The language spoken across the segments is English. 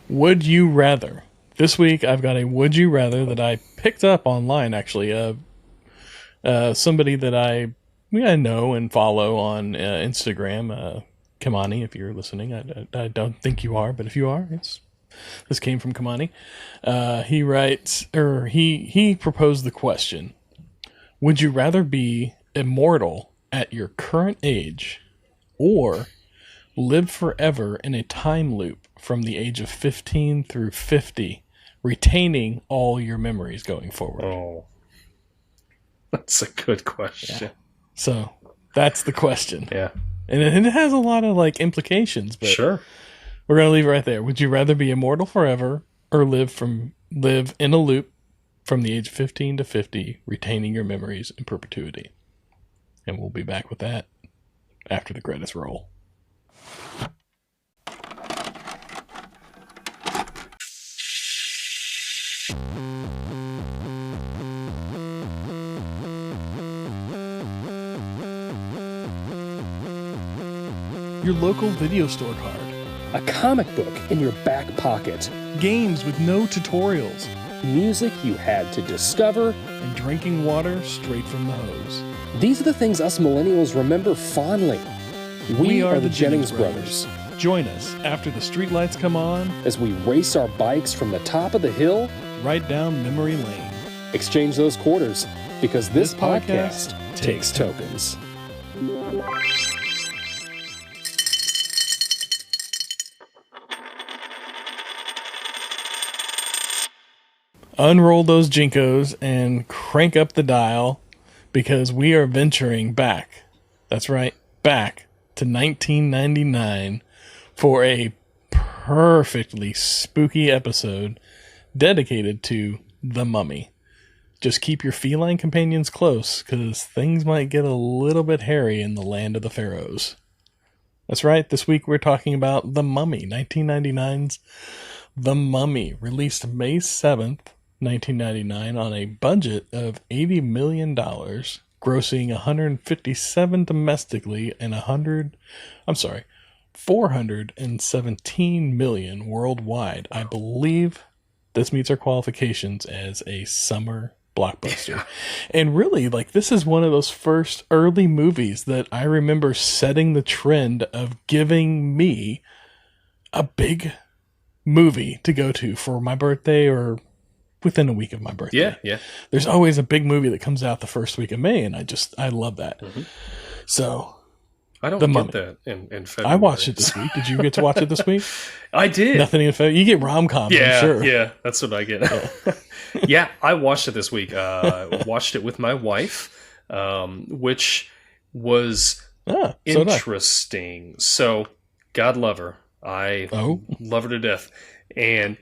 Would you rather? This week I've got a would you rather that I picked up online actually. Somebody that I know and follow on Instagram, Kamani, if you're listening. I don't think you are, but if you are, this came from Kamani. He writes, or he proposed the question: would you rather be immortal at your current age, or live forever in a time loop from the age of 15 through 50, retaining all your memories going forward? Oh, that's a good question. Yeah. So that's the question. Yeah. And it has a lot of like implications, but sure. We're going to leave it right there. Would you rather be immortal forever or live in a loop from the age of 15 to 50, retaining your memories in perpetuity? And we'll be back with that after the credits roll. Your local video store card. A comic book in your back pocket. Games with no tutorials. Music you had to discover. And drinking water straight from the hose. These are the things us millennials remember fondly. We are the Jennings brothers. Join us after the streetlights come on as we race our bikes from the top of the hill right down memory lane. Exchange those quarters, because this podcast takes tokens. Unroll those Jinkos and crank up the dial, because we are venturing back. That's right, back to 1999 for a perfectly spooky episode dedicated to The Mummy. Just keep your feline companions close, because things might get a little bit hairy in the land of the pharaohs. That's right, this week we're talking about The Mummy, 1999's The Mummy, released May 7th, 1999 on a budget of $80 million, grossing 157 domestically and 417 million worldwide. I believe this meets our qualifications as a summer blockbuster. Yeah. And really, like, this is one of those first early movies that I remember setting the trend of giving me a big movie to go to for my birthday or within a week of my birthday. Yeah. There's always a big movie that comes out the first week of May, and I love that. Mm-hmm. So I don't get that in February. I watched it this week. Did you get to watch it this week? I did. Nothing in February. You get rom-coms, I'm sure. Yeah, that's what I get. Yeah, I watched it this week. Watched it with my wife, which was interesting. So, God love her. I love her to death. And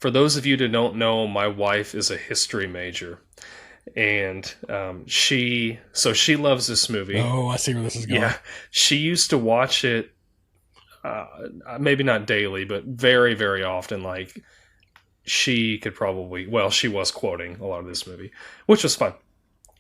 for those of you that don't know, my wife is a history major, and she loves this movie. Oh, I see where this is going. Yeah, she used to watch it, maybe not daily, but very, very often. Like, she was quoting a lot of this movie, which was fun.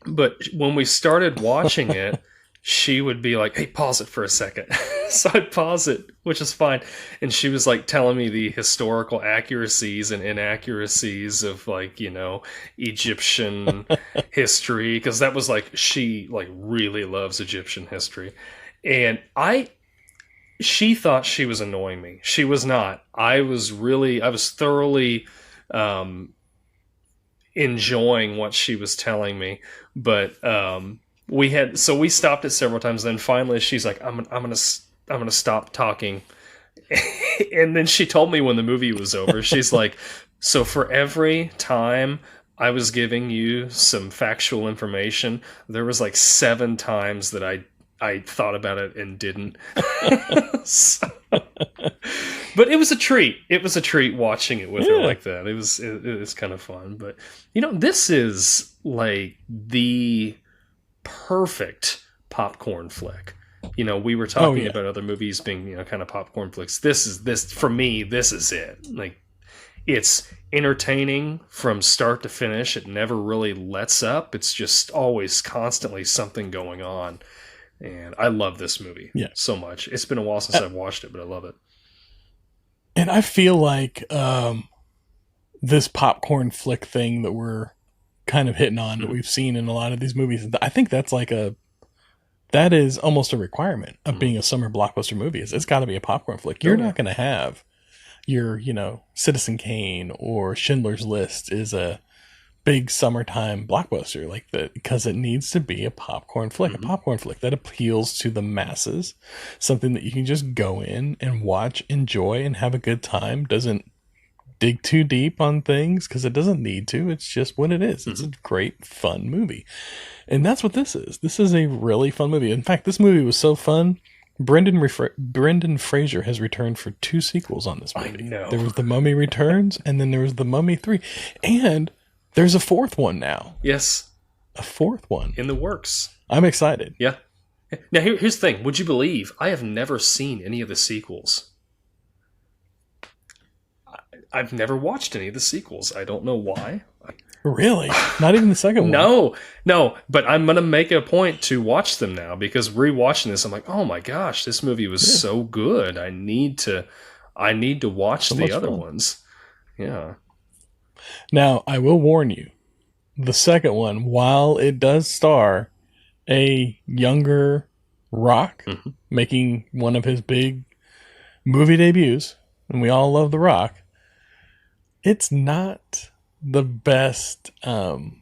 But when we started watching it, she would be like, "Hey, pause it for a second." So I'd pause it, which is fine. And she was like telling me the historical accuracies and inaccuracies of, like, Egyptian history. Because that was like, she like really loves Egyptian history. And she thought she was annoying me. She was not. I was thoroughly enjoying what she was telling me. But we stopped it several times. Then finally she's like, I'm gonna stop talking. And then she told me when the movie was over, she's like, so for every time I was giving you some factual information, there was like 7 times that I thought about it and didn't. But it was a treat. It was a treat watching it with her like that. It was kind of fun. But this is like the perfect popcorn flick. We were talking about other movies being, kind of popcorn flicks. For me, this is it. Like, it's entertaining from start to finish. It never really lets up. It's just always constantly something going on. And I love this movie so much. It's been a while since I've watched it, but I love it. And And I feel like this popcorn flick thing that we're kind of hitting on, that we've seen in a lot of these movies, I think that's like that is almost a requirement of being a summer blockbuster movie. It's got to be a popcorn flick. You're not going to have your, Citizen Kane or Schindler's List is a big summertime blockbuster like that, because it needs to be a popcorn flick, a popcorn flick that appeals to the masses, something that you can just go in and watch, enjoy, and have a good time. Doesn't dig too deep on things because it doesn't need to. It's just what it is. It's a great, fun movie. And that's what this is. This is a really fun movie. In fact, this movie was so fun, Brendan Fraser has returned for 2 sequels on this movie. I know. There was The Mummy Returns, and then there was The Mummy 3. And there's a 4th one now. Yes. A 4th one. In the works. I'm excited. Yeah. Now, here's the thing. Would you believe I have never seen any of the sequels? I've never watched any of the sequels. I don't know why. Really? Not even the second one? No. But I'm going to make a point to watch them now, because rewatching this, I'm like, oh my gosh, this movie was so good. I need to watch the other ones. Yeah. Now, I will warn you, the second one, while it does star a younger Rock making one of his big movie debuts, and we all love The Rock, it's not the best CGI.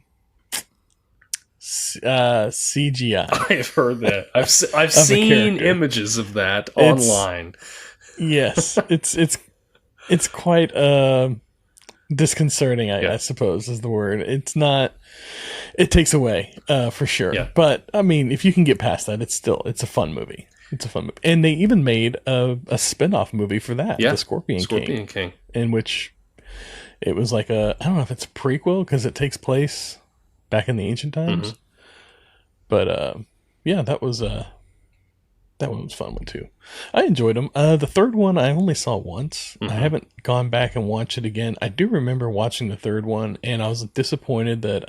I've heard that. I've seen images of that online. Yes, it's quite disconcerting, I suppose is the word. It's not. It takes away for sure. Yeah. But I mean, if you can get past that, it's a fun movie. It's a fun movie, and they even made a spin-off movie for that, the Scorpion King, in which it was like I don't know if it's a prequel because it takes place back in the ancient times. But yeah, that one was a fun one too. I enjoyed them. The third one I only saw once. I haven't gone back and watched it again. I do remember watching the third one, and I was disappointed that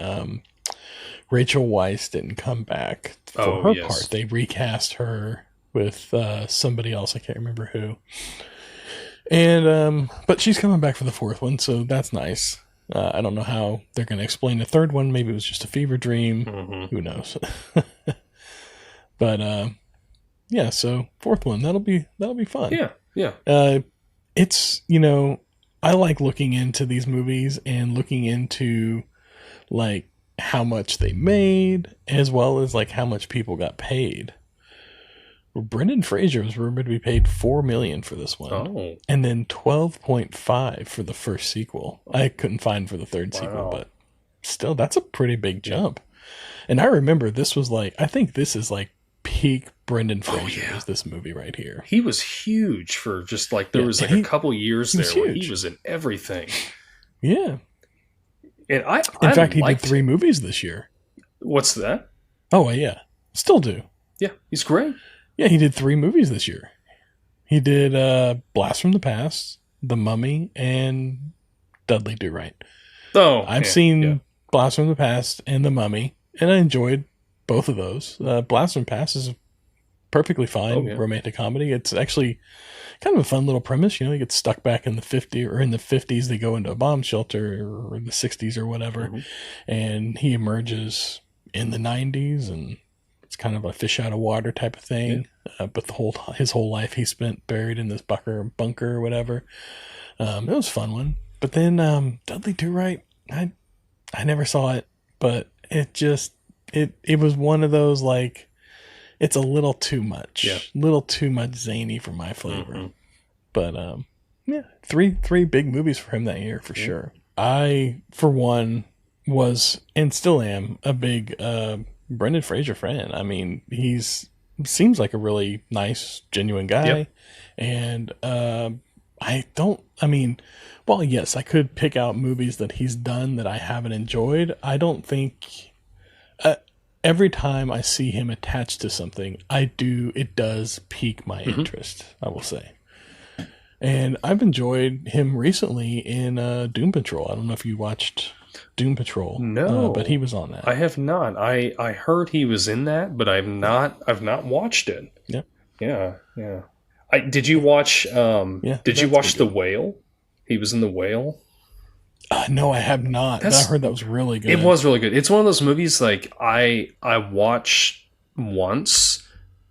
Rachel Weisz didn't come back for her part. They recast her with somebody else. I can't remember who. And but she's coming back for the 4th one, so that's nice. I don't know how they're going to explain the 3rd one. Maybe it was just a fever dream. Who knows? But yeah, so 4th one, that'll be fun. Yeah. It's, I like looking into these movies and looking into like how much they made, as well as like how much people got paid. Brendan Fraser was rumored to be paid $4 million for this one, and then $12.5 for the first sequel. I couldn't find for the 3rd sequel, but still, that's a pretty big jump. And I remember this was like, I think this is like peak Brendan Fraser is this movie right here. He was huge for just like there was like a couple years there where he was in everything. Yeah, and in fact, he did 3 movies this year. What's that? Oh yeah, still do. Yeah, he's great. Yeah, he did 3 movies this year. He did Blast from the Past, The Mummy, and Dudley Do Right. Oh, I've seen Blast from the Past and The Mummy, and I enjoyed both of those. Blast from the Past is a perfectly fine romantic comedy. It's actually kind of a fun little premise. He gets stuck back in the 50s, or in the 50s, they go into a bomb shelter, or in the 60s or whatever, and he emerges in the 90s, and it's kind of a fish out of water type of thing. But his whole life he spent buried in this bunker or whatever. It was a fun one. But then Dudley Do Right, I never saw it, but it just it was one of those like it's a little too much, little too much zany for my flavor. But yeah, three big movies for him that year for sure. I, for one, was and still am a big Brendan Fraser fan. I mean, seems like a really nice, genuine guy. And well, yes, I could pick out movies that he's done that I haven't enjoyed. I don't think every time I see him attached to something, it does pique my interest, I will say. And I've enjoyed him recently in Doom Patrol. I don't know if you watched Doom Patrol. No, but he was on that. I have not. I heard he was in that, but I've not watched it. Yep. Yeah. Did you watch? Did you that's watch The pretty Whale? He was in The Whale. No, I have not. But I heard that was really good. It was really good. It's one of those movies like I watch once,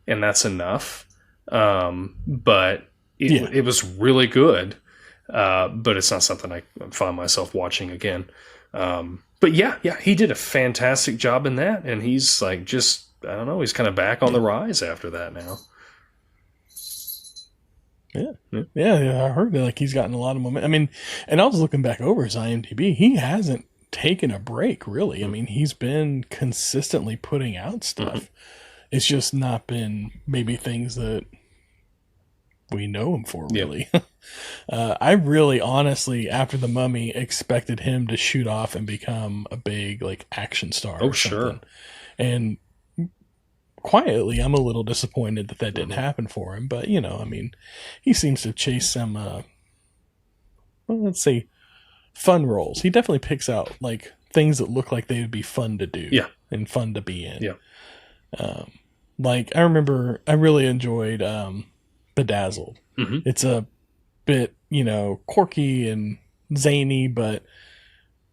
and that's enough. But it was really good. But it's not something I find myself watching again. But yeah, he did a fantastic job in that, and he's like just I don't know, he's kind of back on the rise after that now. Yeah, I heard that like he's gotten a lot of momentum. I mean, and I was looking back over his IMDb. He hasn't taken a break, really. I mean, he's been consistently putting out stuff. It's just not been maybe things that we know him for, really. I really, honestly, after The Mummy, expected him to shoot off and become a big like action star. Oh, or something. sure. And quietly, I'm a little disappointed that didn't happen for him. But, you know, I mean, he seems to chase some, well, let's say, fun roles. He definitely picks out, like, things that look like they would be fun to do. Yeah. And fun to be in. Yeah. Like, I remember I really enjoyed Bedazzled. It's a bit, you know, quirky and zany, but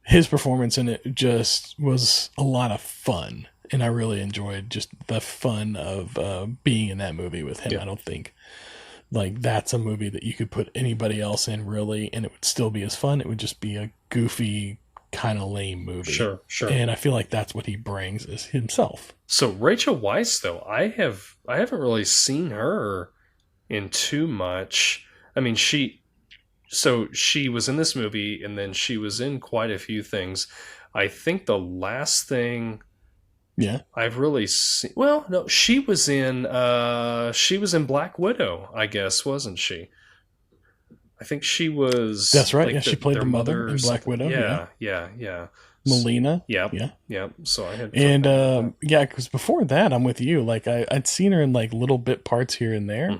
his performance in it just was a lot of fun. And I really enjoyed just the fun of being in that movie with him. Yeah. I don't think like that's a movie that you could put anybody else in really, and it would still be as fun. It would just be a goofy, kind of lame movie. Sure. And I feel like that's what he brings is himself. So Rachel Weisz, though, I haven't really seen her in too much. I mean, she was in this movie, and then she was in quite a few things. I think the last thing I've really seen, well, no, she was in Black Widow, I guess, wasn't she? I think she was. That's right. Like yeah, she played the mother in Black Widow. Yeah. Melina. Yeah. So I had. And because before that, I'm with you. Like I'd seen her in like little bit parts here and there.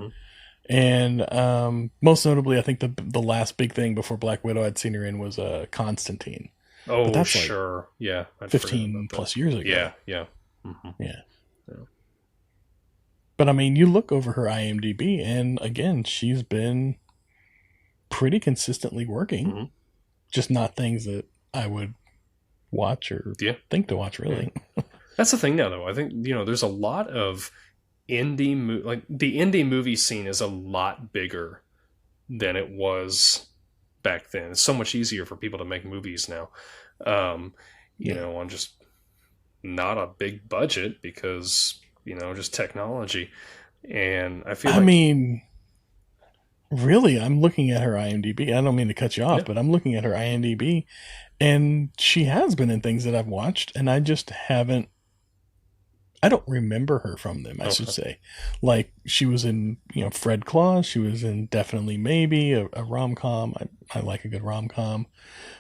And most notably, I think the last big thing before Black Widow I'd seen her in was Constantine. Oh, that's sure. Yeah. 15 plus years ago. Yeah. Yeah. But I mean, you look over her IMDb, and again, she's been pretty consistently working. Just not things that I would watch or think to watch, really. That's the thing now, though. I think, you know, there's a lot of like the indie movie scene is a lot bigger than it was back then. It's so much easier for people to make movies now. You know, on just not a big budget because, you know, just technology. And I feel I mean, really, I'm looking at her IMDb. I don't mean to cut you off, but I'm looking at her IMDb, and she has been in things that I've watched, and I just haven't. I don't remember her from them, I should say. Like, she was in, you know, Fred Claus. She was in Definitely Maybe, a rom-com. I like a good rom-com.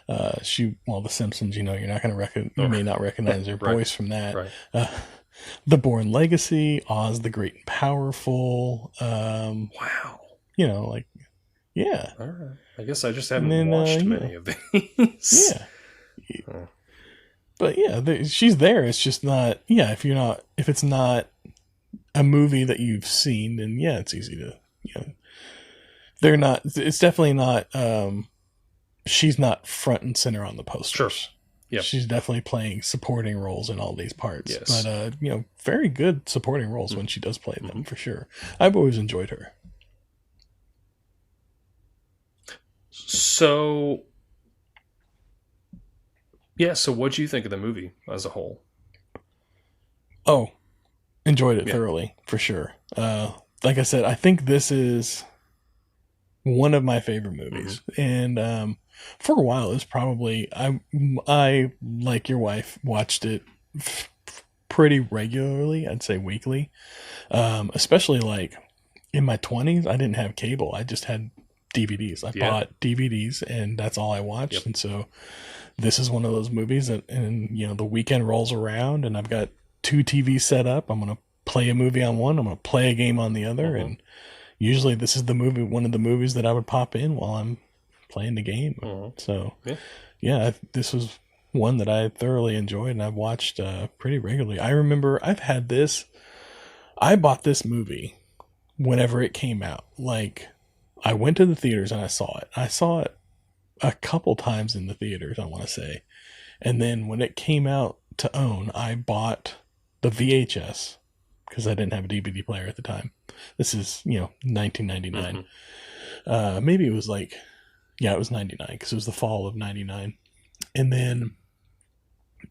The Simpsons, you know, you're not going to you may not recognize her voice from that. Right. The Bourne Legacy, Oz the Great and Powerful. Wow. You know, like, yeah. All right. I guess I just haven't watched many of these. Yeah. But yeah, she's there. It's just not. Yeah, if it's not a movie that you've seen, then yeah, it's easy to. You know, they're not. It's definitely not. She's not front and center on the posters. Sure. Yeah. She's definitely playing supporting roles in all these parts. Yes. But you know, very good supporting roles when she does play them for sure. I've always enjoyed her. So. Yeah, so what do you think of the movie as a whole? Oh, enjoyed it thoroughly, for sure. Like I said, I think this is one of my favorite movies. And for a while, it's probably, I, like your wife, watched it pretty regularly, I'd say weekly. Especially like in my 20s, I didn't have cable. I just had DVDs. I bought DVDs, and that's all I watched. And so this is one of those movies that, and you know, the weekend rolls around and I've got 2 TVs set up. I'm going to play a movie on one. I'm going to play a game on the other. And usually this is one of the movies that I would pop in while I'm playing the game. So this was one that I thoroughly enjoyed and I've watched pretty regularly. I remember I bought this movie whenever it came out. Like, I went to the theaters and I saw it. I saw it a couple times in the theaters, I want to say. And then when it came out to own, I bought the VHS because I didn't have a DVD player at the time. This is, 1999. Maybe it was like, it was 99 because it was the fall of 99. And then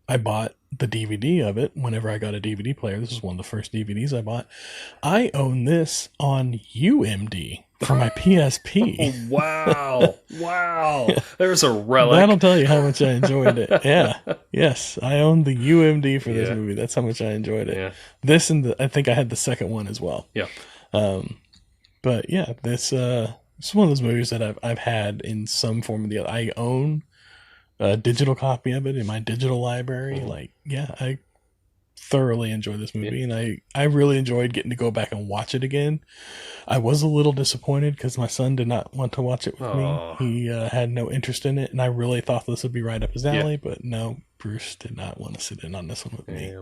I bought the DVD of it whenever I got a DVD player. This was one of the first DVDs I bought. I own this on UMD for my PSP. Wow. Wow. There's a relic. That'll tell you how much I enjoyed it. Yeah. Yes. I owned the UMD for this movie. That's how much I enjoyed it. Yeah. This and I think I had the second one as well. Yeah. But yeah, this it's one of those movies that I've had in some form or the other. I own a digital copy of it in my digital library. Like, I thoroughly enjoyed this movie, and I really enjoyed getting to go back and watch it again. I was a little disappointed because my son did not want to watch it with me. He had no interest in it, and I really thought this would be right up his alley, but no, Bruce did not want to sit in on this one with me.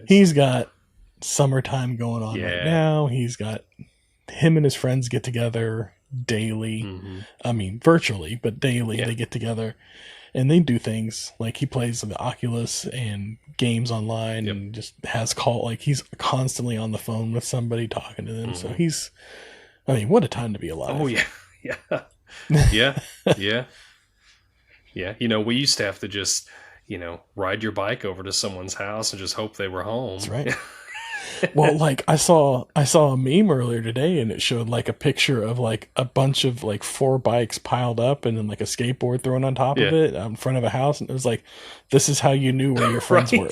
He's got summertime going on right now. He's got him and his friends get together daily. I mean, virtually, but daily they get together. And they do things like he plays the Oculus and games online and just has he's constantly on the phone with somebody talking to them. So what a time to be alive. Oh, yeah. Yeah. Yeah. We used to have to just, ride your bike over to someone's house and just hope they were home. That's right. Well, like I saw a meme earlier today, and it showed like a picture of like a bunch of like 4 bikes piled up, and then like a skateboard thrown on top of it in front of a house, and it was like, this is how you knew where your friends were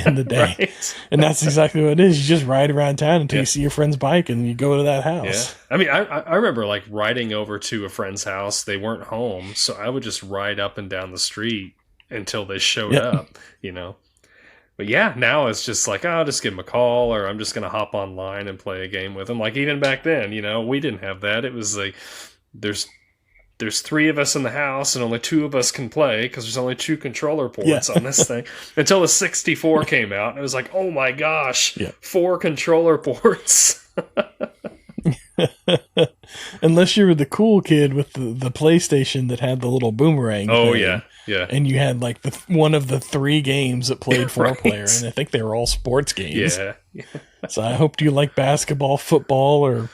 in the day, and that's exactly what it is. You just ride around town until you see your friend's bike, and you go to that house. Yeah, I mean, I remember like riding over to a friend's house. They weren't home, so I would just ride up and down the street until they showed up. But yeah, now it's just like, I'll just give them a call, or I'm just going to hop online and play a game with them. Like even back then, we didn't have that. It was like, there's 3 of us in the house and only 2 of us can play because there's only 2 controller ports on this thing. Until the 64 came out, and it was like, oh my gosh, 4 controller ports. Unless you were the cool kid with the PlayStation that had the little boomerang. Oh, thing. Yeah. And you had like one of the 3 games that played 4-player, and I think they were all sports games. Yeah. So I hope you like basketball, football, or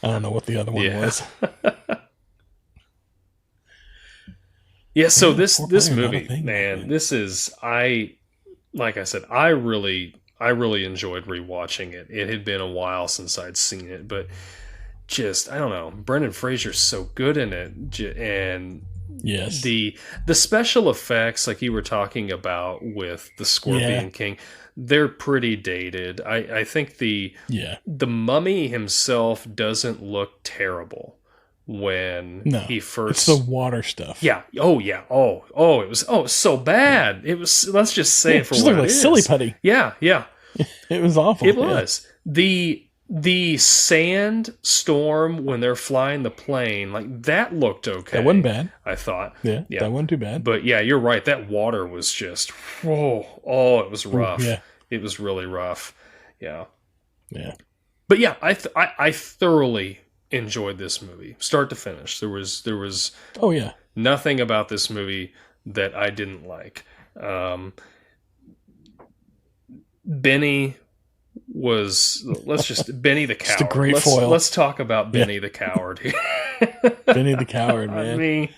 I don't know what the other one was. Yeah. So this movie, man, this is like I said, I really enjoyed rewatching it. It had been a while since I'd seen it, but just I don't know. Brendan Fraser's so good in it, and. Yes. The special effects, like you were talking about with the Scorpion King, they're pretty dated. I think the mummy himself doesn't look terrible when he first. It's the water stuff. Yeah. Oh yeah. Oh it was so bad. It was. Let's just say it for what it is. Silly putty. Yeah. It was awful. It was the sand storm when they're flying the plane, like that looked okay. That wasn't bad. I thought. Yeah, that wasn't too bad. But yeah, you're right. That water was just, it was rough. Yeah. It was really rough. Yeah. Yeah. But yeah, I thoroughly enjoyed this movie, start to finish. There was nothing about this movie that I didn't like. Benny was Benny the Coward. Just a great foil. Let's talk about Benny the Coward here. Benny the Coward, man.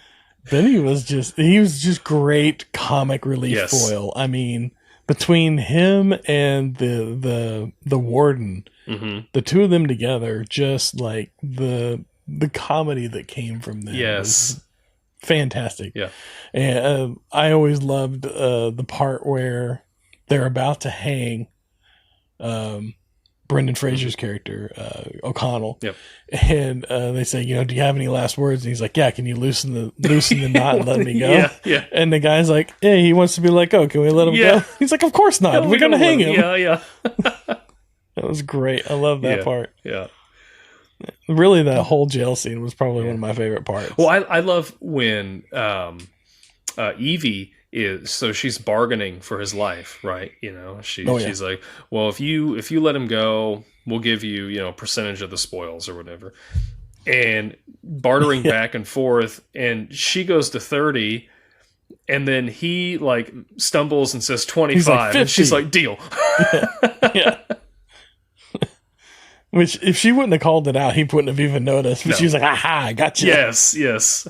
Benny was just great comic relief foil. I mean, between him and the warden, the 2 of them together, just like the comedy that came from them was fantastic. Yeah. And I always loved the part where they're about to hang Brendan Fraser's character, O'Connell. Yep. And they say, do you have any last words? And he's like, yeah, can you loosen the knot and let me go? Yeah. And the guy's like, hey, he wants to be let go. Can we let him go? He's like, of course not. We're going to hang him. Yeah. That was great. I love that part. Yeah. Really, that whole jail scene was probably one of my favorite parts. Well, I love when Evie she's bargaining for his life, right? She's like, well, if you let him go, we'll give you, you know, a percentage of the spoils or whatever. And bartering back and forth, and she goes to 30, and then he like stumbles and says 25, like, and she's like, deal. Yeah. Which, if she wouldn't have called it out, he wouldn't have even noticed. But she was like, aha, I got you. Yes.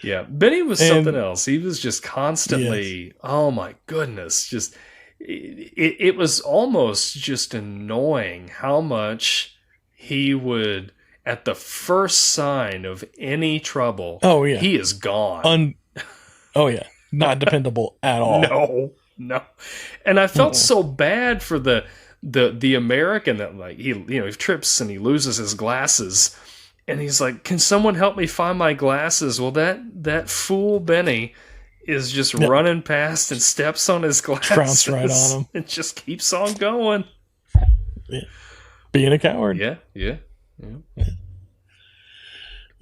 Yeah, Benny was something else. He was just constantly, oh my goodness, just it was almost just annoying how much he would, at the first sign of any trouble, he is gone. Not dependable at all. No. And I felt so bad for the American that, like, he trips and he loses his glasses. And he's like, can someone help me find my glasses? Well, that fool Benny is just running past and steps on his glasses. Trounce right on him. And just keeps on going. Yeah. Being a coward. Yeah.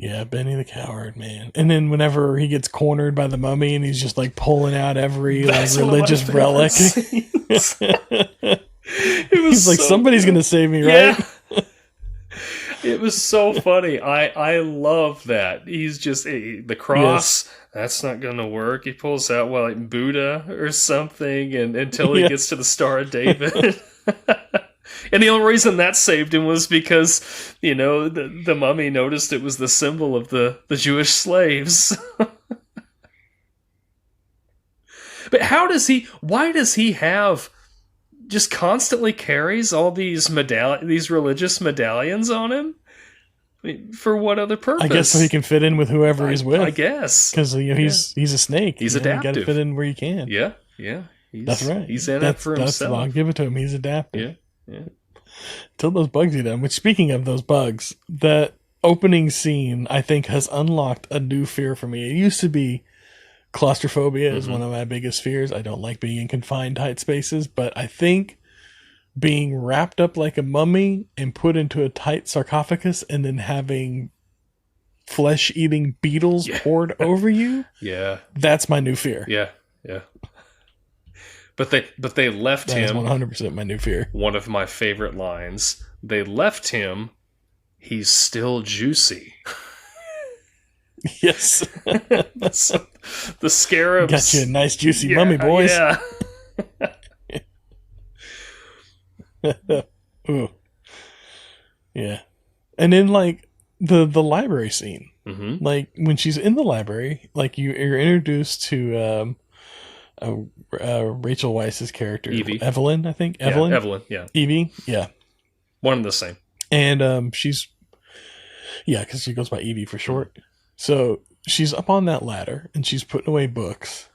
Yeah, Benny the Coward, man. And then whenever he gets cornered by the mummy and he's just like pulling out every religious relic. He's like, somebody's going to save me, right? It was so funny. I love that. He's just the cross. That's not going to work. He pulls out like Buddha or something, and until he gets to the Star of David. And the only reason that saved him was because, you know, the mummy noticed it was the symbol of the Jewish slaves. But why does he have, just constantly carries all these religious medallions on him? I mean, for what other purpose? I guess so he can fit in with whoever he's with. I guess. Because he's a snake. He's adaptive. You got to fit in where you can. Yeah. That's right. He's in it for himself. I'll give it to him. He's adaptive. Yeah. Till those bugs eat him. Which, speaking of those bugs, that opening scene, I think, has unlocked a new fear for me. It used to be claustrophobia is one of my biggest fears. I don't like being in confined, tight spaces, but I think being wrapped up like a mummy and put into a tight sarcophagus and then having flesh-eating beetles poured over you, that's my new fear. Yeah. But they left him. That's 100% my new fear. One of my favorite lines. They left him. He's still juicy. Yes. The scarabs. Got you a nice juicy mummy, boys. Yeah. Ooh. Yeah. And then, like, the library scene. Mm-hmm. Like, when she's in the library, like, you're introduced to Rachel Weisz's character. Evie. Evelyn, I think. Evelyn? Yeah, Evelyn, yeah. Evie, yeah. One and the same. And she's... Yeah, because she goes by Evie for short. So she's up on that ladder, and she's putting away books.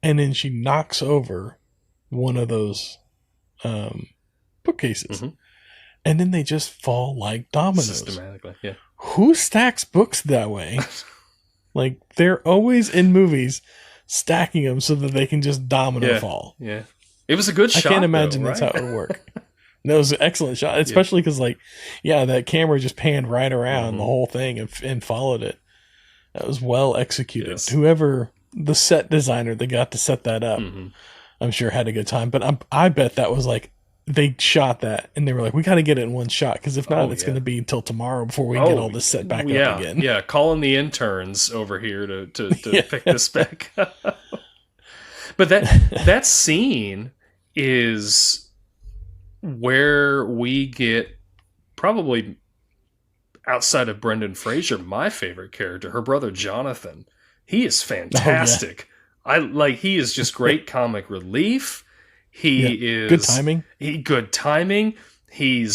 And then she knocks over one of those bookcases. Mm-hmm. And then they just fall like dominoes. Systematically, yeah. Who stacks books that way? Like, they're always in movies stacking them so that they can just domino fall. Yeah. It was a good shot. I can't imagine that's how it would work. No, it was an excellent shot, especially because, like, that camera just panned right around the whole thing and followed it. That was well executed. Yes. Whoever, the set designer that got to set that up, I'm sure had a good time. But I bet that was like, they shot that and they were like, we got to get it in one shot, because if not, it's going to be until tomorrow before we get all this set back up again. Yeah, calling the interns over here to pick this back up. But that scene is where we get, probably outside of Brendan Fraser, my favorite character, her brother Jonathan. He is fantastic. He is just great comic relief. He is good timing. Good timing. He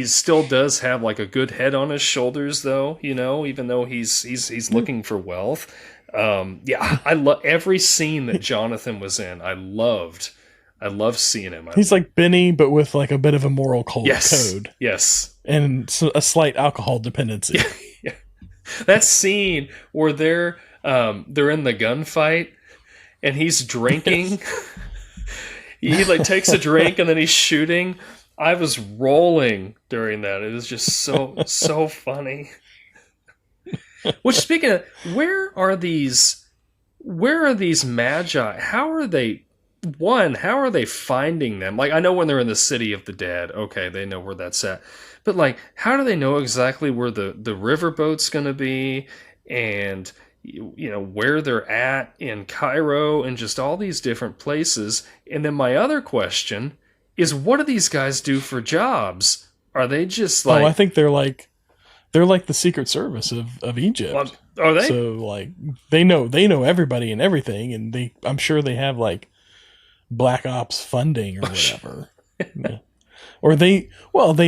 still does have like a good head on his shoulders, though. You know, even though he's looking for wealth. I love every scene that Jonathan was in. I loved seeing him. He's like Benny, but with like a bit of a moral code. Yes. And a slight alcohol dependency. Yeah. That scene where they're in the gunfight and he's drinking. He like takes a drink and then he's shooting. I was rolling during that. It was just so funny. Which, speaking of, where are these magi? How are they one, how are they finding them? Like, I know when they're in the city of the dead, okay, they know where that's at. But like, how do they know exactly where the riverboat's going to be, and you know where they're at in Cairo, and just all these different places? And then my other question is, what do these guys do for jobs? Are they just like? I think they're like the Secret Service of Egypt. Well, are they? So like they know everybody and everything, and I'm sure they have like Black Ops funding or whatever. Yeah. Or they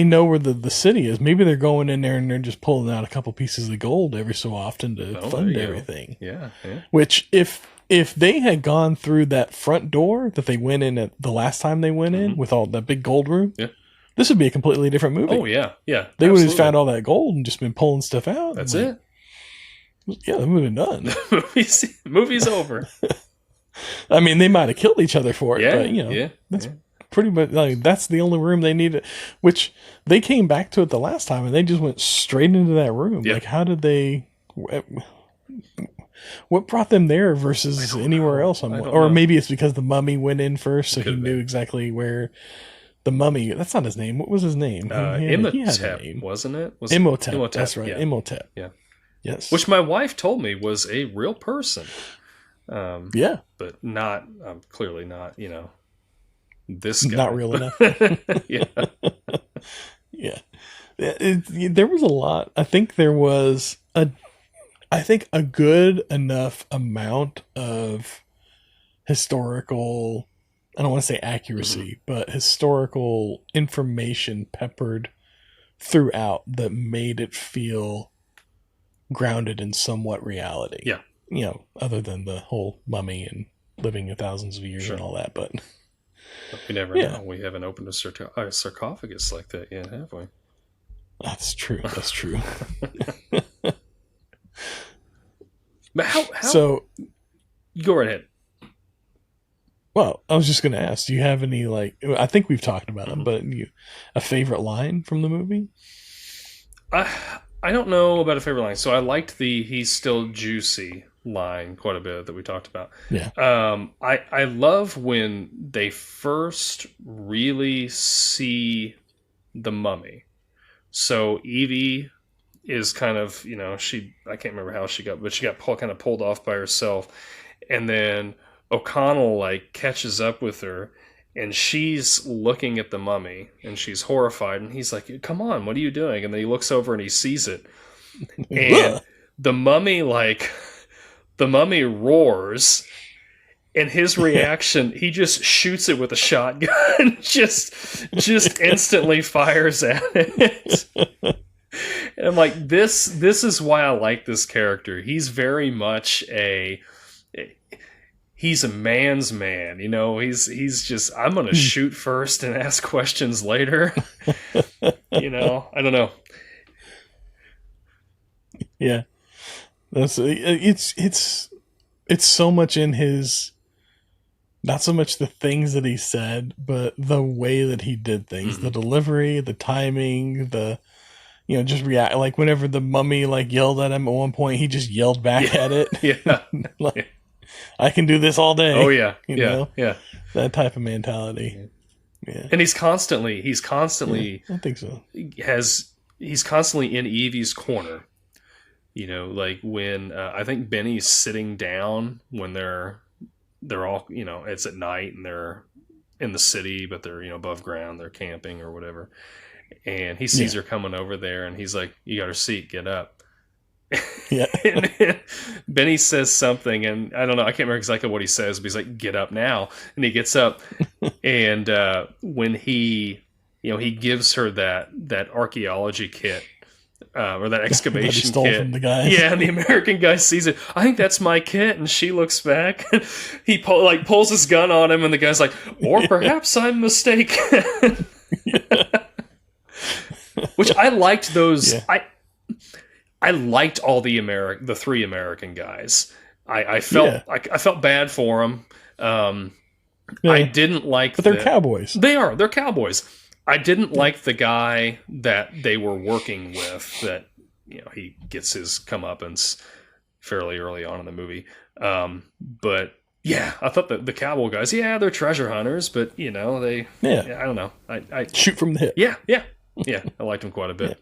know where the city is. Maybe they're going in there and they're just pulling out a couple pieces of gold every so often to fund everything. Yeah, yeah. Which if they had gone through that front door that they went in at the last time they went in with all that big gold room, this would be a completely different movie. Oh yeah, yeah. They would have found all that gold and just been pulling stuff out. That's it. Yeah, the movie done. Movie's over. I mean, they might have killed each other for it, but you know, that's pretty much like that's the only room they needed. Which they came back to it the last time, and they just went straight into that room. Like, how did they? What brought them there versus anywhere else? Or maybe it's because the mummy went in first, so he knew exactly where the mummy. That's not his name. What was his name? Imhotep, wasn't it? Imhotep. That's right. Yeah. Imhotep. Yeah. Yes. Which my wife told me was a real person. Yeah. But not, clearly not, you know, this guy. Not real enough. Yeah. Yeah. There was a lot. I think there was a good enough amount of historical, I don't want to say accuracy, but historical information peppered throughout that made it feel grounded in somewhat reality. Yeah. You know, other than the whole mummy and living thousands of years and all that, but we never know. We haven't opened a sarcophagus like that yet, have we? That's true. That's true. But how? So, go right ahead. Well, I was just going to ask, do you have any, like, I think we've talked about them, but a favorite line from the movie? I don't know about a favorite line. So I liked the "he's still juicy" line quite a bit that we talked about. Yeah. I love when they first really see the mummy. So Evie is kind of, you know, I can't remember how she got, but she got kind of pulled off by herself. And then O'Connell like catches up with her, and she's looking at the mummy and she's horrified, and he's like, "Come on, what are you doing?" And then he looks over and he sees it. And the mummy roars, and his reaction, he just shoots it with a shotgun, just instantly fires at it. And I'm like, this is why I like this character. He's very much he's a man's man, you know. He's just, I'm gonna shoot first and ask questions later. You know, I don't know. Yeah, it's so much in his, not so much the things that he said, but the way that he did things, the delivery, the timing, just react. Like whenever the mummy like yelled at him at one point, he just yelled back at it. Yeah, like, I can do this all day. Oh yeah, you know? That type of mentality. Yeah, and he's constantly. I think so. He's constantly in Evie's corner. You know, like when I think Benny's sitting down when they're all, you know, it's at night and they're in the city, but they're, you know, above ground, they're camping or whatever. And he sees her coming over there, and he's like, "You got her seat, get up." Yeah. And then Benny says something, and I don't know, I can't remember exactly what he says, but he's like, "Get up now." And he gets up, and when he gives her that archaeology kit, or that excavation that kit from the guys. Yeah, and the American guy sees it. "I think that's my kit," and she looks back. He pulls his gun on him, and the guy's like, "Or perhaps I'm mistaken." Which I liked those. Yeah. I liked all the three American guys. I felt bad for them. I didn't like, but they're cowboys. They're cowboys. I didn't like the guy that they were working with. That, you know, he gets his comeuppance fairly early on in the movie. But Yeah, I thought the cowboy guys, they're treasure hunters, but you know, I don't know. I shoot from the hip. yeah, I liked them quite a bit.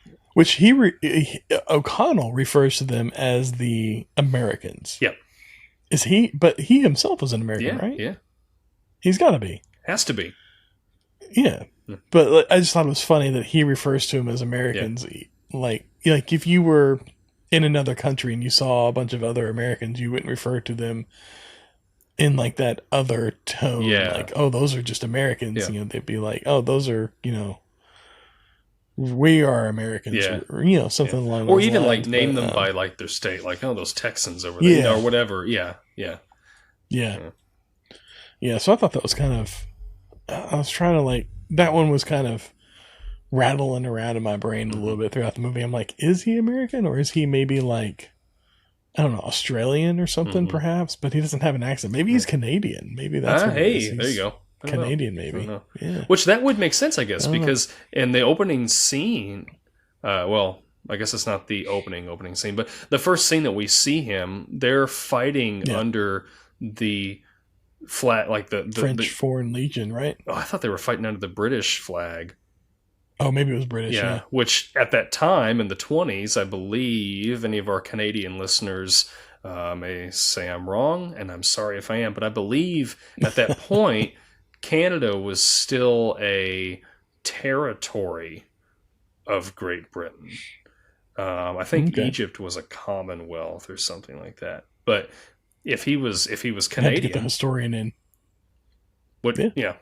Yeah. Which O'Connell refers to them as the Americans. Yep. Is he? But he himself was an American, right? Yeah. He's got to be. Has to be. Yeah. But I just thought it was funny that he refers to them as Americans. Yeah. Like if you were in another country and you saw a bunch of other Americans, you wouldn't refer to them in like that other tone. Yeah. Like, oh, those are just Americans. Yeah. You know, they'd be like, oh, those are, we are Americans. Yeah. Or, something along those lines. Or even like name them by like their state, like, oh, those Texans over there, or whatever. Yeah. So I thought that was kind of, I was trying to that one was kind of rattling around in my brain a little bit throughout the movie. I'm like, is he American or is he maybe like, I don't know, Australian or something perhaps, but he doesn't have an accent. Maybe he's Canadian. Maybe that's what hey, there you go. Canadian, maybe. Yeah. Which that would make sense, I guess, because in the opening scene, well, I guess it's not the opening scene, but the first scene that we see him, they're fighting under the flag, like the French Foreign Legion, right? Oh, I thought they were fighting under the British flag. Oh, maybe it was British. Yeah. Which at that time in the 1920s, I believe, any of our Canadian listeners may say I'm wrong, and I'm sorry if I am, but I believe at that point, Canada was still a territory of Great Britain. I think Egypt was a commonwealth or something like that. But if he was Canadian, had to get the historian in. Yeah.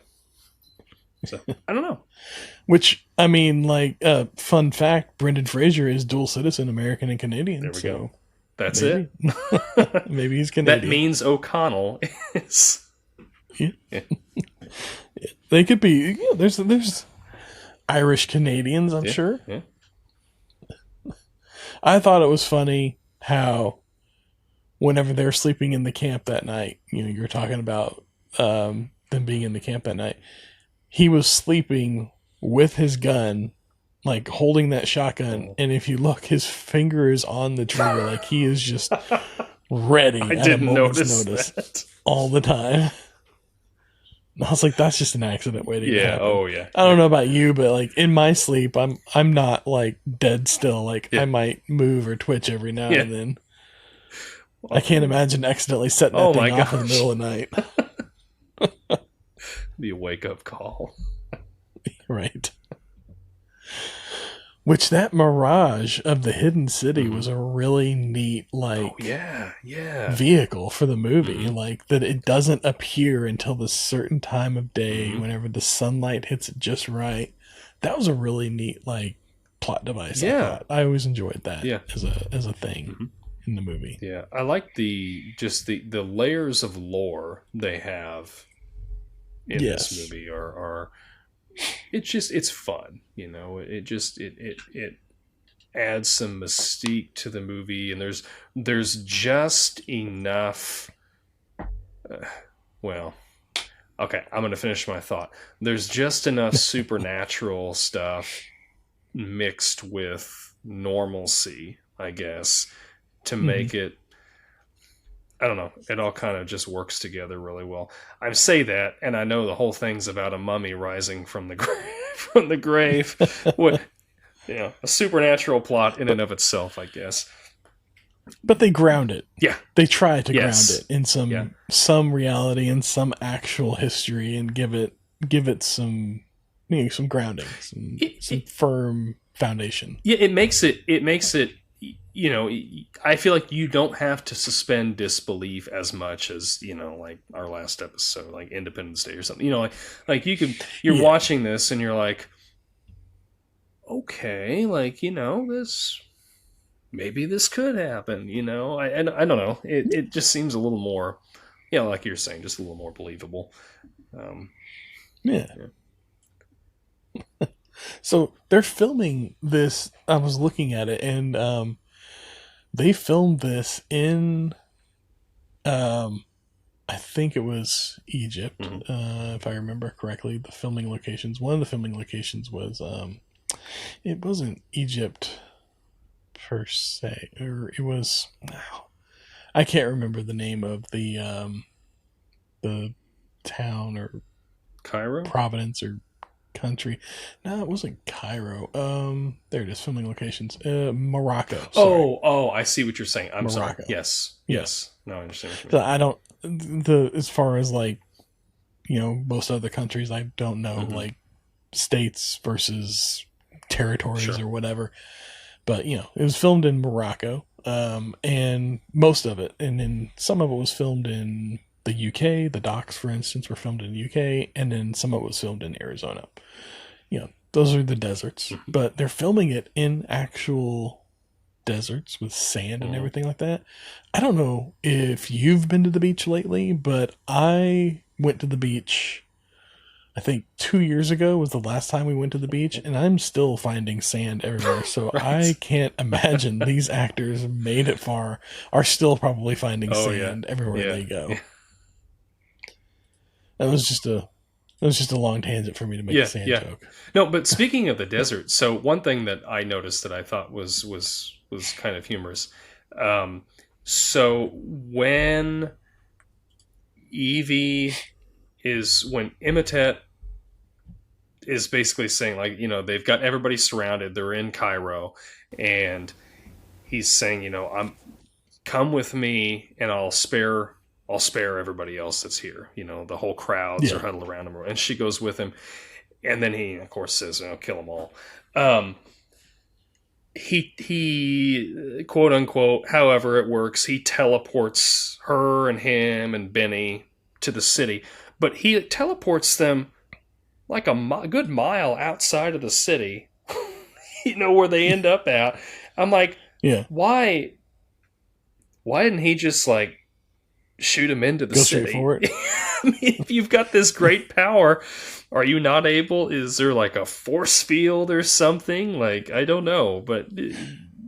So, I don't know. Which, I mean, fun fact, Brendan Fraser is dual citizen, American and Canadian. There we go. That's maybe. it. Maybe he's Canadian. That means O'Connell is... Yeah. They could be, there's Irish Canadians, I'm sure. Yeah. I thought it was funny how whenever they're sleeping in the camp that night, you were talking about them being in the camp that night, he was sleeping with his gun, like holding that shotgun, and if you look, his finger is on the trigger, like he is just ready I at didn't a moment's notice notice all the time. I was like, that's just an accident waiting to happen. Oh yeah. I don't know about you, but like in my sleep, I'm not like dead still. Like I might move or twitch every now and then. I can't imagine accidentally setting that thing off in the middle of the night. Be a wake up call. Right. Which that mirage of the hidden city was a really neat, vehicle for the movie. Like that it doesn't appear until the certain time of day, whenever the sunlight hits it just right. That was a really neat, plot device. I thought. I always enjoyed that as a thing in the movie. Yeah. I like the layers of lore they have in this movie are it's fun, it adds some mystique to the movie, and there's just enough okay, I'm going to finish my thought. There's just enough supernatural stuff mixed with normalcy, I guess, to make it, I don't know, it all kind of just works together really well. I say that, and I know the whole thing's about a mummy rising from the grave. A supernatural plot in and of itself, I guess. But they ground it. Yeah. They try to ground it in some reality and some actual history, and give it some some grounding, some firm foundation. Yeah, it makes it I feel like you don't have to suspend disbelief as much as, like our last episode, like Independence Day or something. Like you're watching this and you're like, okay, maybe this could happen, I don't know. It just seems a little more, like you're saying, just a little more believable. So they're filming this. I was looking at it, and they filmed this in, I think it was Egypt, if I remember correctly. The filming locations. One of the filming locations was, it wasn't Egypt per se, or it was. I can't remember the name of the town or Cairo? province or country. No, it wasn't Cairo. There it is. Filming locations. Morocco. Sorry. Oh, I see what you're saying. I'm sorry. Morocco. Yes. No, I understand what you So mean. I don't. As far as like, most other countries, I don't know like states versus territories or whatever. But it was filmed in Morocco, and most of it, and then some of it was filmed in the UK. The docs, for instance, were filmed in the UK, and then some of it was filmed in Arizona. Those are the deserts, but they're filming it in actual deserts with sand and everything like that. I don't know if you've been to the beach lately, but I went to the beach, I think 2 years ago was the last time we went to the beach, and I'm still finding sand everywhere. So I can't imagine these actors made it far are still probably finding sand everywhere they go. Yeah. That was just a long tangent for me to make a sand joke. No, but speaking of the desert, so one thing that I noticed that I thought was kind of humorous. So when when Imhotep is basically saying, like, they've got everybody surrounded, they're in Cairo, and he's saying, come with me and I'll spare everybody else that's here. The whole crowds are huddled around him, and she goes with him. And then he, of course, says, kill them all. He quote unquote, however it works, he teleports her and him and Benny to the city, but he teleports them like a good mile outside of the city, where they end up at. I'm like, why didn't he just like shoot him into the city? For it. I mean, if you've got this great power, are you not able? Is there like a force field or something? Like, I don't know, but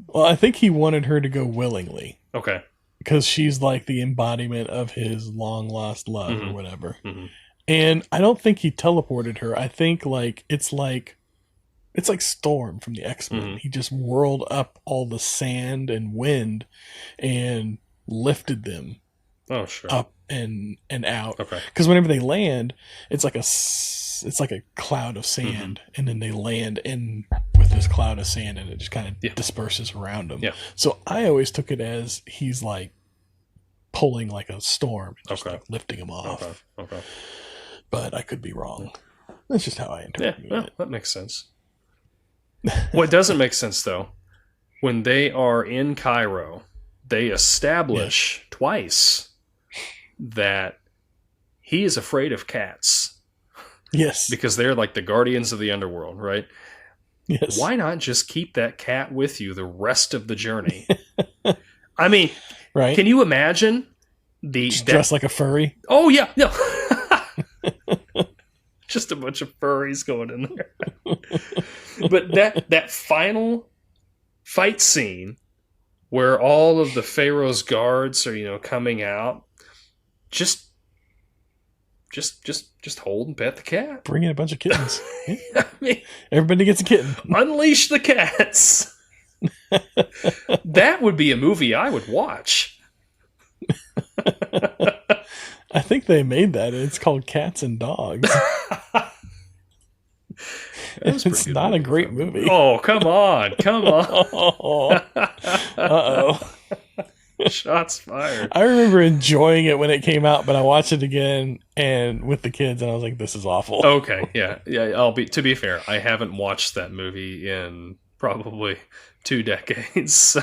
well, I think he wanted her to go willingly. Okay. Because she's like the embodiment of his long lost love or whatever. And I don't think he teleported her. I think it's like Storm from the X-Men. He just whirled up all the sand and wind and lifted them up and out. Okay. Because whenever they land, it's like a cloud of sand, and then they land in with this cloud of sand, and it just kind of disperses around them. Yeah. So I always took it as he's like pulling like a storm, and just like lifting them off. Okay. But I could be wrong. That's just how I interpret it. Yeah, that makes sense. What doesn't make sense, though, when they are in Cairo, they establish twice that he is afraid of cats. Yes. Because they're like the guardians of the underworld, right? Yes. Why not just keep that cat with you the rest of the journey? I mean, right? Can you imagine dressed like a furry? Oh, yeah. No. Just a bunch of furries going in there. But that final fight scene where all of the Pharaoh's guards are, coming out, just hold and pet the cat. Bring in a bunch of kittens. I mean, everybody gets a kitten. Unleash the cats. That would be a movie I would watch. I think they made that. It's called Cats and Dogs. It's not a great movie. Oh, come on. Uh-oh. Shots fired. I remember enjoying it when it came out, but I watched it again and with the kids, and I was like, "This is awful." Okay, yeah. To be fair, I haven't watched that movie in probably 2 decades, so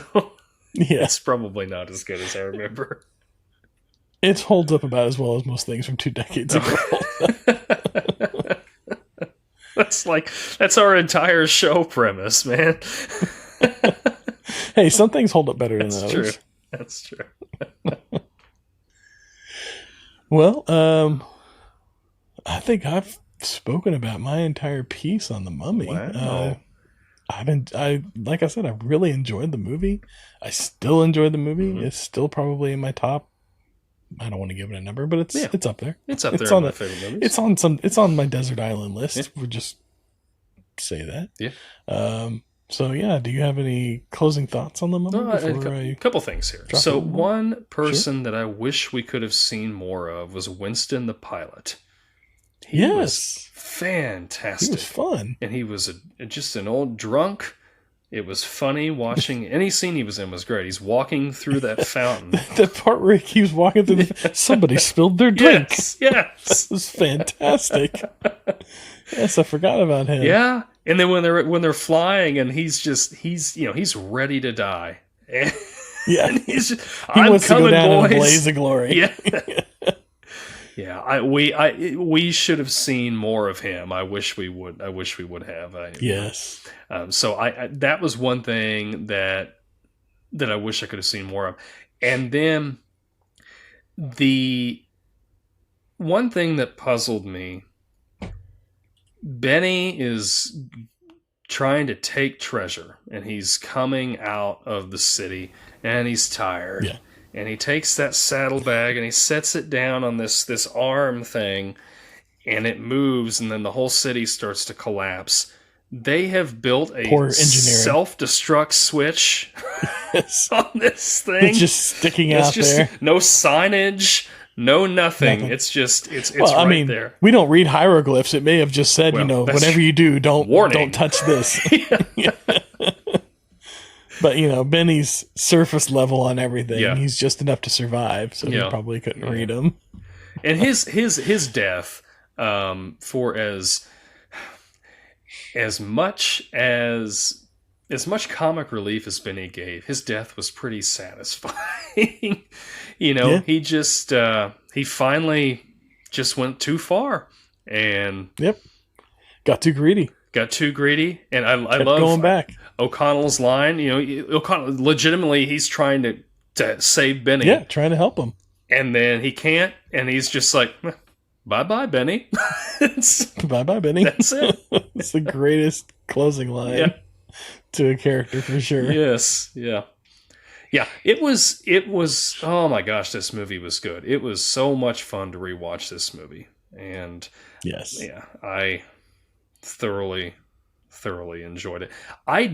it's probably not as good as I remember. It holds up about as well as most things from 2 decades ago. That's our entire show premise, man. Hey, some things hold up better than others. True. That's true. Well, I think I've spoken about my entire piece on The Mummy. Wow. Like I said, I really enjoyed the movie. I still enjoy the movie. Mm-hmm. It's still probably in my top. I don't want to give it a number, but it's up there. It's up there. On my favorite movies. It's on my desert island list. We'll just say that. Yeah. So yeah, do you have any closing thoughts on the movie before A couple things here. drop So it in? one person that I wish we could have seen more of was Winston the pilot. He was Yes, he fantastic. was fun. And he was just an old drunk. It was funny watching any scene he was in was great. He's walking through that fountain. The part where he was walking through, somebody spilled their drink. Yes. That was fantastic. Yes, I forgot about him. Yeah. And then when they're flying and he's ready to die. And Yeah, he's just, he I'm wants coming, to go down boys. in a blaze of glory. Yeah. Yeah, we should have seen more of him. I wish we would have. Yes. So that was one thing that I wish I could have seen more of. And then the one thing that puzzled me, Benny is trying to take treasure, and he's coming out of the city, and he's tired. Yeah. And he takes that saddlebag and he sets it down on this arm thing, and it moves, and then the whole city starts to collapse. They have built a self-destruct switch Yes. on this thing. It's just sticking out there. No signage, no nothing. It's just it's well, right there. We don't read hieroglyphs. It may have just said, whatever you do, don't touch this. Yeah. But Benny's surface level on everything. Yeah. He's just enough to survive, so he probably couldn't read them. And his death, for as much comic relief as Benny gave, his death was pretty satisfying. He just he finally just went too far, and got too greedy. And I love going back. O'Connell's line. O'Connell legitimately, he's trying to save Benny. Yeah, trying to help him. And then he can't, and he's just like, bye-bye, Benny. Bye-bye, Benny. That's it. It's the greatest closing line to a character, for sure. Yes, yeah. Yeah, it was, oh my gosh, this movie was good. It was so much fun to rewatch this movie. And yes, yeah, I thoroughly enjoyed it. I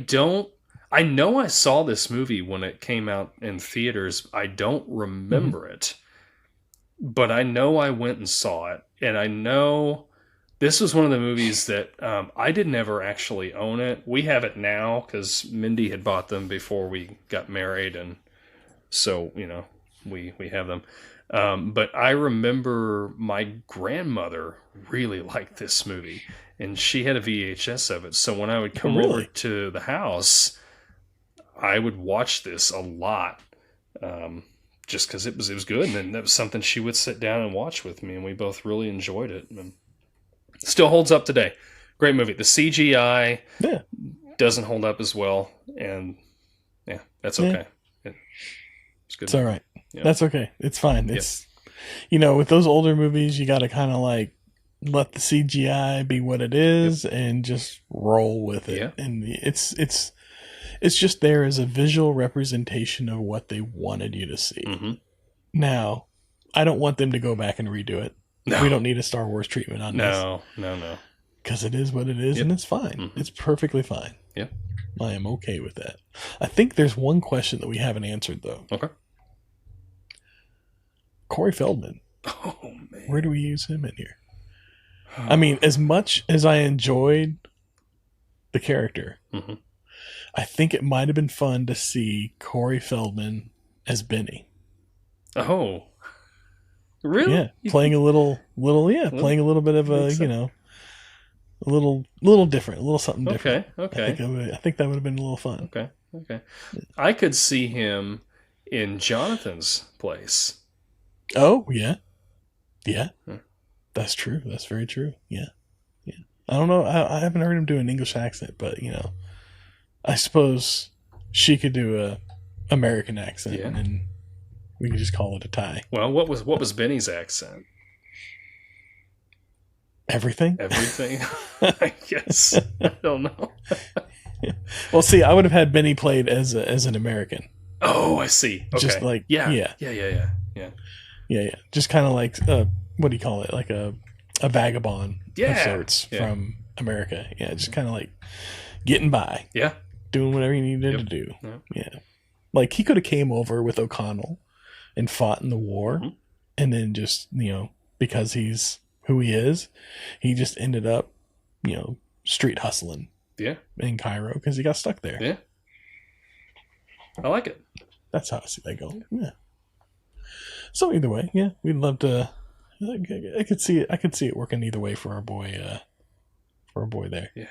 know I saw this movie when it came out in theaters. I don't remember it, but I know I went and saw it. And I know this was one of the movies that I didn't ever actually own it. We have it now because Mindy had bought them before we got married. And so, we have them. But I remember my grandmother really liked this movie, and she had a VHS of it. So when I would come over to the house, I would watch this a lot, just because it was good, and then that was something she would sit down and watch with me, and we both really enjoyed it. And still holds up today. Great movie. The CGI doesn't hold up as well, and that's okay. It's good. It's all right. Yeah. That's okay. It's fine. It's with those older movies, you got to kind of like let the CGI be what it is and just roll with it. Yeah. And it's just there as a visual representation of what they wanted you to see. Mm-hmm. Now, I don't want them to go back and redo it. No. We don't need a Star Wars treatment on this. No. Because it is what it is, and it's fine. Mm-hmm. It's perfectly fine. Yeah. I am okay with that. I think there's one question that we haven't answered, though. Okay. Corey Feldman. Oh, man. Where do we use him in here? I mean, as much as I enjoyed the character, I think it might have been fun to see Corey Feldman as Benny. Oh. Really? Yeah. Playing a little playing a little bit of a, a little different, a little something different. Okay. I think that would have been a little fun. Okay. I could see him in Jonathan's place. Oh, yeah. Yeah. That's true. That's very true. Yeah. I don't know. I haven't heard him do an English accent, but, I suppose she could do a American accent, and we could just call it a tie. Well, what was Benny's accent? Everything? I guess. I don't know. Well, see, I would have had Benny played as an American. Oh, I see. Okay. Just like yeah. Just kind of like what do you call it? Like a vagabond of sorts from America. Yeah, just kind of like getting by. Yeah. doing whatever he needed to do. Yep. Yeah. Like, he could have came over with O'Connell and fought in the war, Mhm. and then just, because he's who he is, he just ended up, street hustling Yeah. in Cairo because he got stuck there. Yeah. I like it. That's how I see that go. Yeah. So either way, yeah, we'd love to. I could see it. I could see it working either way for our boy. For our boy there. Yeah.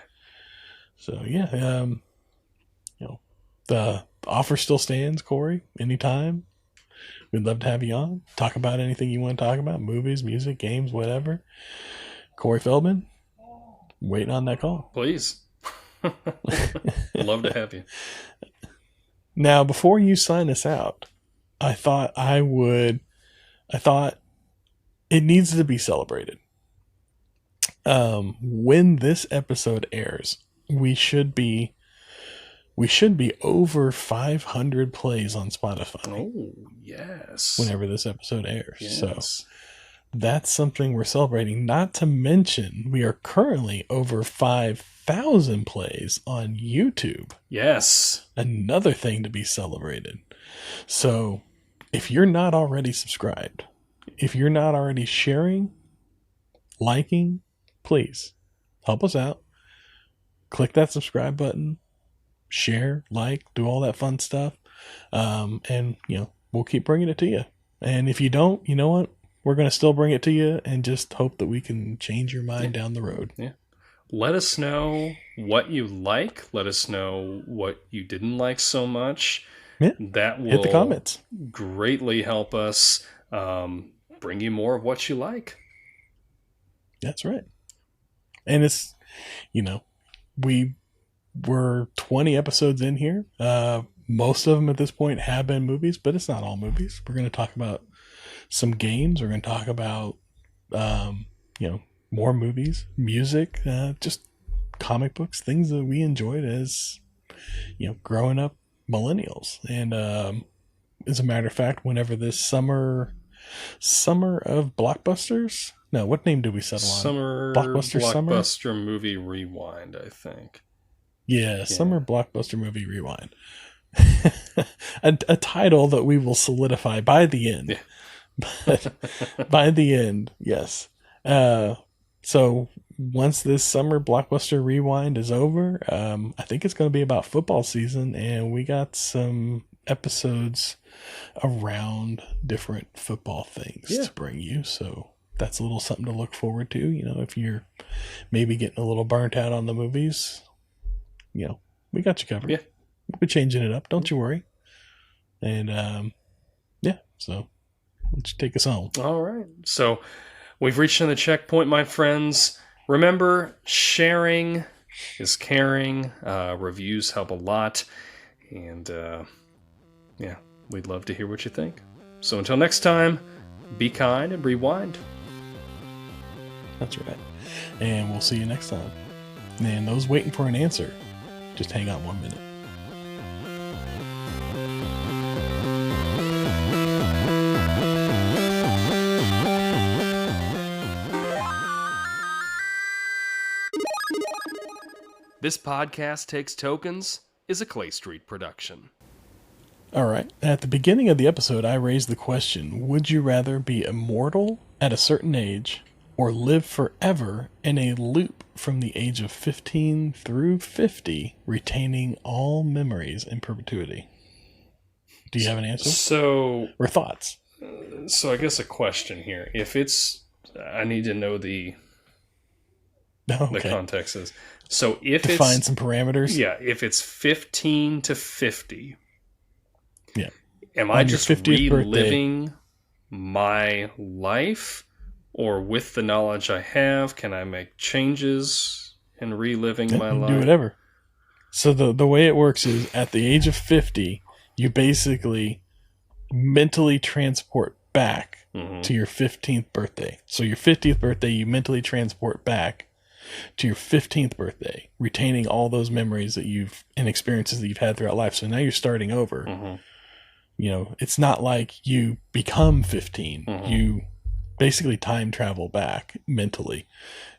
So yeah, the offer still stands, Corey. Anytime, we'd love to have you on. Talk about anything you want to talk about: movies, music, games, whatever. Corey Feldman, waiting on that call. Please. Love to have you. Now, before you sign us out, I thought it needs to be celebrated. When this episode airs, we should be over 500 plays on Spotify. Oh, yes. Whenever this episode airs. Yes. So that's something we're celebrating. Not to mention, we are currently over 5,000 plays on YouTube. Yes. Another thing to be celebrated. So if you're not already subscribed, if you're not already sharing, liking, please help us out. Click that subscribe button, share, like, do all that fun stuff. And, we'll keep bringing it to you. And if you don't, you know what? We're going to still bring it to you and just hope that we can change your mind down the road. Yeah. Let us know what you like. Let us know what you didn't like so much. Yeah. That will hit the comments. Greatly help us bring you more of what you like. That's right. And it's, we were 20 episodes in here. Most of them at this point have been movies, but it's not all movies. We're going to talk about some games. We're going to talk about, more movies, music, just comic books, things that we enjoyed as, growing up millennials. And as a matter of fact, whenever this summer of blockbusters, no, what name did we settle on? Blockbuster Movie Rewind, I think. Yeah, Summer Blockbuster Movie Rewind. a title that we will solidify by the end. Yeah. But by the end, yes. So once this Summer Blockbuster Rewind is over, I think it's going to be about football season, and we got some episodes around different football things to bring you. So that's a little something to look forward to. If you're maybe getting a little burnt out on the movies, we got you covered. Yeah. We're changing it up. Don't you worry. And, so let's take us home. All right. So we've reached the checkpoint, my friends. Remember, sharing is caring. Reviews help a lot. And, we'd love to hear what you think. So until next time, be kind and rewind. That's right. And we'll see you next time. And those waiting for an answer, just hang on 1 minute. This podcast takes tokens is a Clay Street production. All right. At the beginning of the episode, I raised the question, would you rather be immortal at a certain age or live forever in a loop from the age of 15 through 50, retaining all memories in perpetuity? Do you have an answer? Or thoughts? So I guess a question here. If it's, I need to know the context is. So if define some parameters. Yeah, if it's 15 to 50. Yeah. Am I just reliving my life, or with the knowledge I have, can I make changes in reliving my life? Do whatever. So the way it works is at the age of 50, you basically mentally transport back to your 15th birthday. So your 50th birthday, you mentally transport back to your 15th birthday, retaining all those memories that and experiences that you've had throughout life. So now you're starting over. It's not like you become 15. You basically time travel back mentally.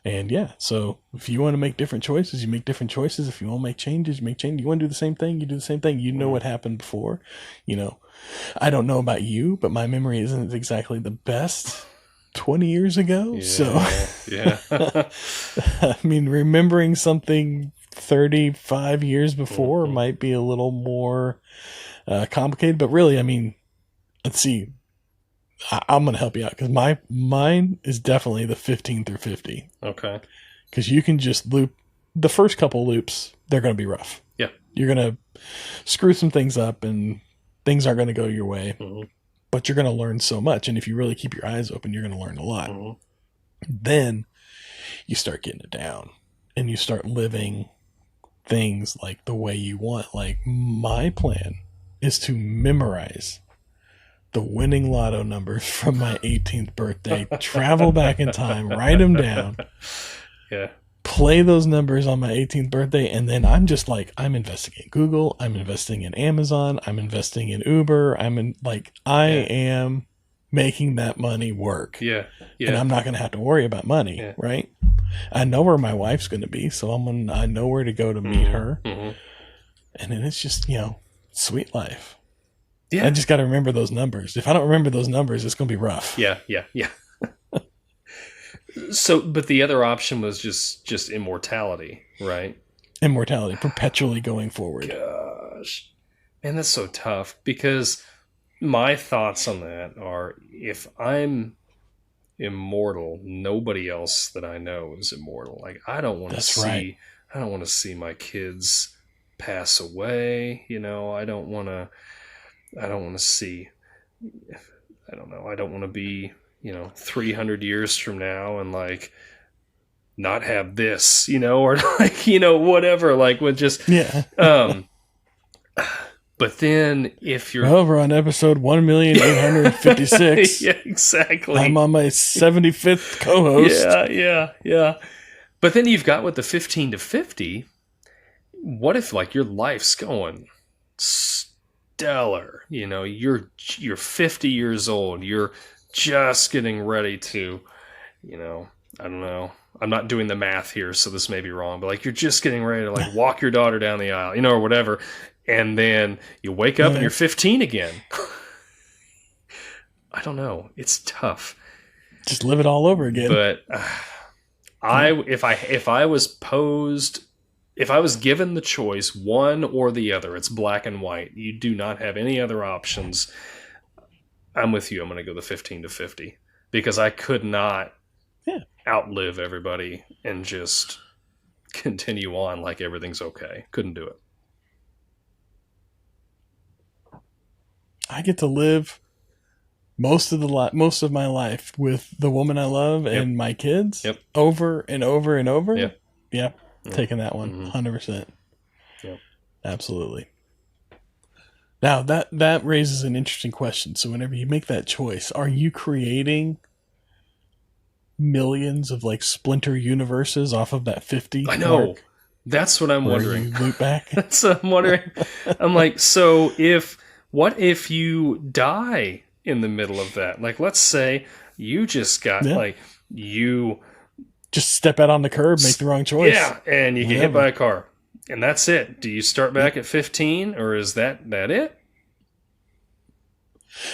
And yeah, so if you want to make different choices, you make different choices. If you want to make changes, you make changes. You want to do the same thing, you do the same thing. You know what happened before. You know, I don't know about you, but my memory isn't exactly the best 20 years ago. Yeah. I mean, remembering something 35 years before might be a little more complicated, but really, I mean, let's see. I'm going to help you out because mine is definitely the 15 through 50. Okay. Because you can just loop the first couple loops. They're going to be rough. Yeah. You're going to screw some things up and things aren't going to go your way, but you're going to learn so much. And if you really keep your eyes open, you're going to learn a lot. Then you start getting it down and you start living things like the way you want. Like my plan is to memorize the winning lotto numbers from my 18th birthday, travel back in time, write them down, play those numbers on my 18th birthday, and then I'm just like, I'm investing in Google, I'm investing in Amazon, I'm investing in Uber, I am making that money work. Yeah. And I'm not going to have to worry about money, right? I know where my wife's going to be, so I know where to go to meet her. And then it's just, sweet life. Yeah. I just got to remember those numbers. If I don't remember those numbers, it's going to be rough. Yeah. So, but the other option was just immortality, right? Immortality, perpetually going forward. Gosh. Man, that's so tough because my thoughts on that are if I'm immortal, nobody else that I know is immortal. Like I don't want to see my kids pass away, I don't want to see, I don't know. I don't want to be, 300 years from now and not have this, or whatever, with just, but then if you're over on episode 1,856, yeah, exactly. I'm on my 75th co-host. Yeah. But then you've got with the 15 to 50, what if your life's going stellar, you're 50 years old, you're just getting ready to, I don't know, I'm not doing the math here, so this may be wrong, but you're just getting ready to walk your daughter down the aisle, or whatever, and then you wake up and you're 15 again. I don't know, it's tough. Just live it all over again. But if I was given the choice, one or the other, it's black and white. You do not have any other options. I'm with you. I'm going to go the 15 to 50 because I could not outlive everybody and just continue on like everything's okay. Couldn't do it. I get to live most of my life with the woman I love and my kids over and over and over. Yep. Taking that one 100%. Yep. Absolutely. Now that raises an interesting question. So whenever you make that choice, are you creating millions of splinter universes off of that 50? I know. Mark? That's what I'm wondering. You loop back? That's what I'm wondering. I'm so what if you die in the middle of that? Let's say you just got you just step out on the curb, make the wrong choice. Yeah, and you get hit by a car. And that's it. Do you start back at 15 or is that it?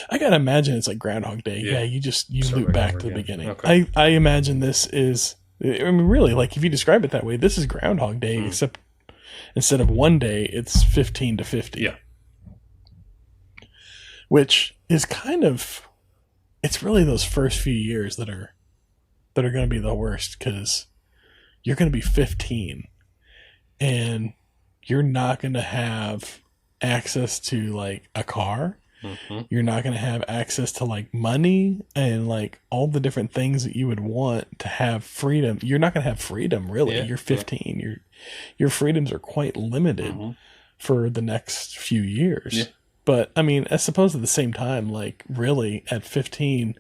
I gotta imagine it's like Groundhog Day. Yeah, you loop back to the beginning. Okay. I imagine this is, really, if you describe it that way, this is Groundhog Day, except instead of one day, it's 15 to 50. Yeah. Which is it's really those first few years that are going to be the worst because you're going to be 15 and you're not going to have access to a car. You're not going to have access to money and all the different things that you would want to have freedom. You're not going to have freedom really. You're 15. Your freedoms are quite limited for the next few years. Yeah. But I suppose at the same time, really at 15,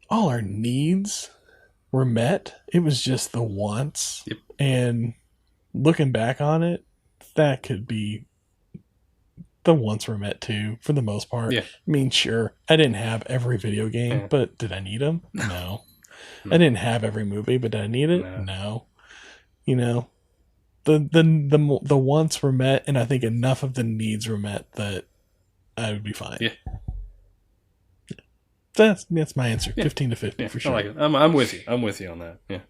all our needs were met. It was just the wants. Yep. And looking back on it, that could be the once were met too, for the most part. Yeah. I mean, sure, I didn't have every video game, Yeah. but did I need them? No. I didn't have every movie, but did I need it? No. You know, the wants were met, and I think enough of the needs were met that I would be fine. Yeah. That's my answer. Yeah. 15 to 50 for sure. I like it. I'm with you. I'm with you on that. Yeah.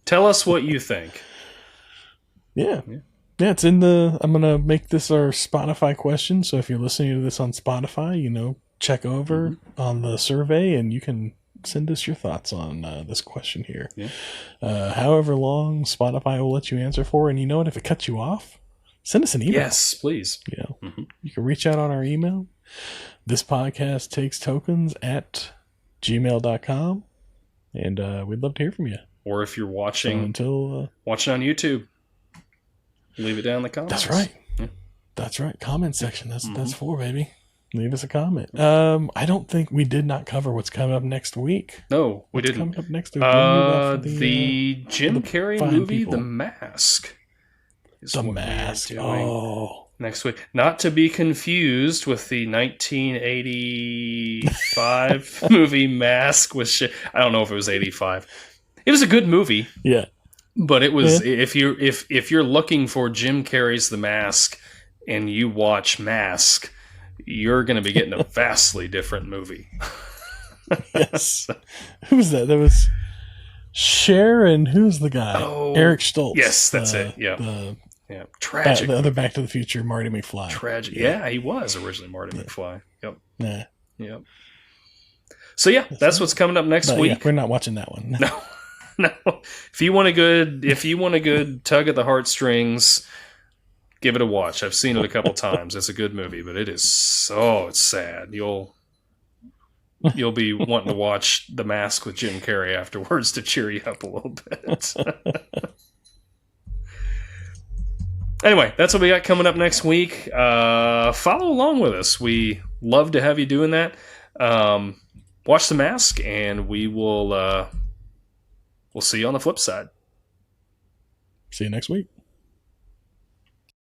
Tell us what you think. Yeah. Yeah, it's in the... I'm going to make this our Spotify question, so if you're listening to this on Spotify, you know, check over on the survey, and you can send us your thoughts on this question here. Yeah. However long Spotify will let you answer for, and you know what? If it cuts you off, send us an email. Yes, please. You know, you can reach out on our email. This podcast takes tokens at gmail.com, and we'd love to hear from you. Or if you're watching watching on YouTube, leave it down in the comments. That's right. Yeah. That's right. Comment section. That's for, baby. Leave us a comment. I don't think we did not cover what's coming up next week. No, we didn't. Coming up next week? The Jim Carrey movie, people. The Mask. The Mask. Oh. Next week. Not to be confused with the 1985 movie Mask. I don't know if it was 85. It was a good movie. Yeah. But it was if you're looking for Jim Carrey's The Mask and you watch Mask, you're going to be getting a vastly different movie. Yes. Who was that? That was Cher, and who's the guy? Eric Stoltz. Yes, that's it. Yeah. Tragic. The other Back to the Future, Marty McFly. Tragic. Yeah, he was originally Marty McFly. Yep. Yeah. Yep. So that's what's coming up next week. Yeah, we're not watching that one. No. If you want a good tug at the heartstrings, give it a watch. I've seen it a couple times. It's a good movie, but it's sad. You'll be wanting to watch The Mask with Jim Carrey afterwards to cheer you up a little bit. Anyway, that's what we got coming up next week. Follow along with us. We love to have you doing that. Watch The Mask, and we'll see you on the flip side. See you next week.